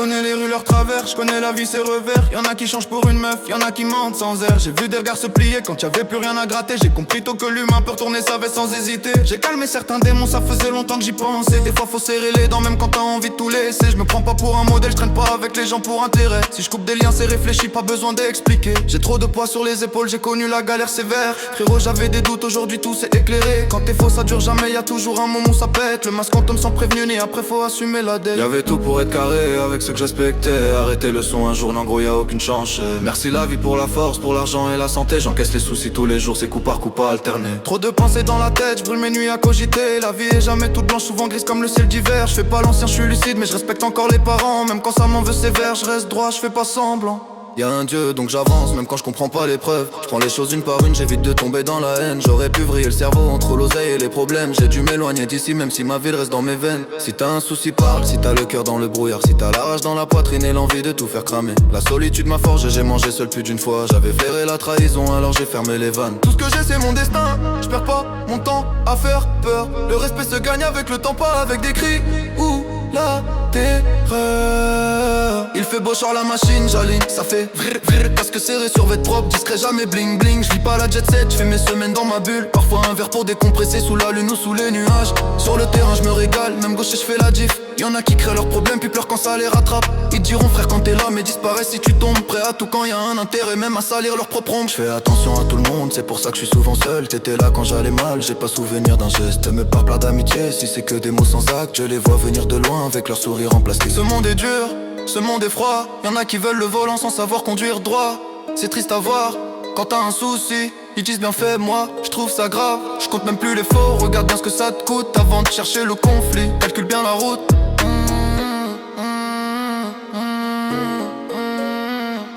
connais les rues, leurs travers, je connais la vie, ses revers. Y'en a qui changent pour une meuf, y'en a qui mentent sans air. J'ai vu des regards se plier quand y'avait plus rien à gratter. J'ai compris tôt que l'humain peut retourner sa veste sans hésiter. J'ai calmé certains démons, ça faisait longtemps que j'y pensais. Des fois faut serrer les dents même quand t'as envie de tout laisser. Je me prends pas pour un modèle, je traîne pas avec les gens pour intérêt. Si je coupe des liens c'est réfléchi, pas besoin d'expliquer. J'ai trop de poids sur les épaules, j'ai connu la galère sévère. Frérot j'avais des doutes, aujourd'hui tout s'est éclairé. Quand t'es faux ça dure jamais, y a toujours un moment où ça pète. Le masque on tombe sans prévenu, ni après faut assumer la dette. Y'avait tout pour être carré avec ce que je respectais. Arrêter le son un jour, non gros y'a aucune chance. Merci la vie pour la force, pour l'argent et la santé. J'encaisse les soucis tous les jours, c'est coup par coup pas alterné. Trop de pensées dans la tête, je brûle mes nuits à cogiter. La vie est jamais toute blanche, souvent grise comme le ciel d'hiver. Je fais pas l'ancien, je suis lucide mais je respecte encore les parents. Même quand ça m'en veut sévère, je reste droit, je fais pas semblant. Y'a un Dieu donc j'avance même quand je comprends pas l'épreuve. Je prends les choses une par une, j'évite de tomber dans la haine. J'aurais pu vriller le cerveau entre l'oseille et les problèmes. J'ai dû m'éloigner d'ici même si ma ville reste dans mes veines. Si t'as un souci parle, si t'as le cœur dans le brouillard. Si t'as la rage dans la poitrine et l'envie de tout faire cramer. La solitude m'a forgé, j'ai mangé seul plus d'une fois. J'avais flairé la trahison alors j'ai fermé les vannes. Tout ce que j'ai c'est mon destin, je perds pas mon temps à faire peur. Le respect se gagne avec le temps, pas avec des cris ou la terreur. Il fait beau sur la machine, j'aligne. Ça fait vrr vrr, casque serré sur vêtements propre, discret jamais bling bling. Je vis pas la jet set, je fais mes semaines dans ma bulle. Parfois un verre pour décompresser sous la lune ou sous les nuages. Sur le terrain je me régale, même gaucher je fais la diff. Y'en a qui créent leurs problèmes puis pleurent quand ça les rattrape. Ils te diront frère quand t'es là mais disparaissent si tu tombes. Prêt à tout quand y a un intérêt même à salir leur propre ombre. Je fais attention à tout le monde, c'est pour ça que je suis souvent seul. T'étais là quand j'allais mal, j'ai pas souvenir d'un geste. Me parle plein d'amitié, si c'est que des mots sans acte. Je les vois venir de loin avec leur sourire en plastique. Ce monde est dur, ce monde est froid. Y'en a qui veulent le volant sans savoir conduire droit. C'est triste à voir, quand t'as un souci ils disent bien fait, moi je trouve ça grave. Je compte même plus les faux, regarde bien ce que ça te coûte avant de chercher le conflit, calcule bien la route.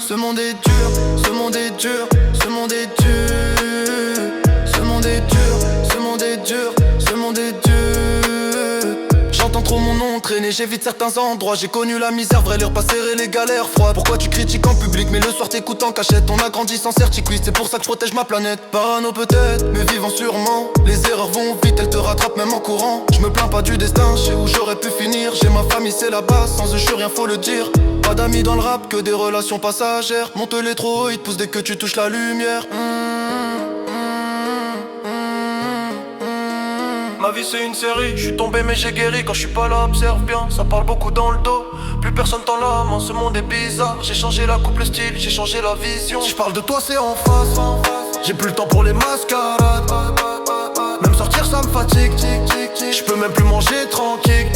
Ce monde est dur, ce monde est dur, ce monde est dur. Ce monde est dur, ce monde est dur, ce monde est dur. J'entends trop mon nom traîner, j'évite certains endroits. J'ai connu la misère, vrai leur pas serrer les galères froides. Pourquoi tu critiques en public mais le soir t'écoutes en cachette. On a grandi sans certitude, c'est pour ça que je protège ma planète. Parano peut-être, mais vivant sûrement. Les erreurs vont vite, elles te rattrapent même en courant. Je me plains pas du destin, je sais où j'aurais pu finir. J'ai ma famille c'est la base, sans eux je suis rien faut le dire. Pas d'amis dans le rap, que des relations passagères. Monte les trop haut, ils te poussent dès que tu touches la lumière. Ma vie c'est une série, je suis tombé mais j'ai guéri. Quand je suis pas là observe bien, ça parle beaucoup dans le dos. Plus personne tend la main, ce monde est bizarre. J'ai changé la coupe, le style, j'ai changé la vision. Si je parle de toi c'est en face, j'ai plus le temps pour les mascarades. Même sortir ça me fatigue, je peux même plus manger tranquille.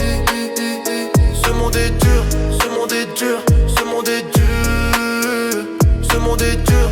Ce monde est dur, ce monde est dur, ce monde est dur. Ce monde est dur,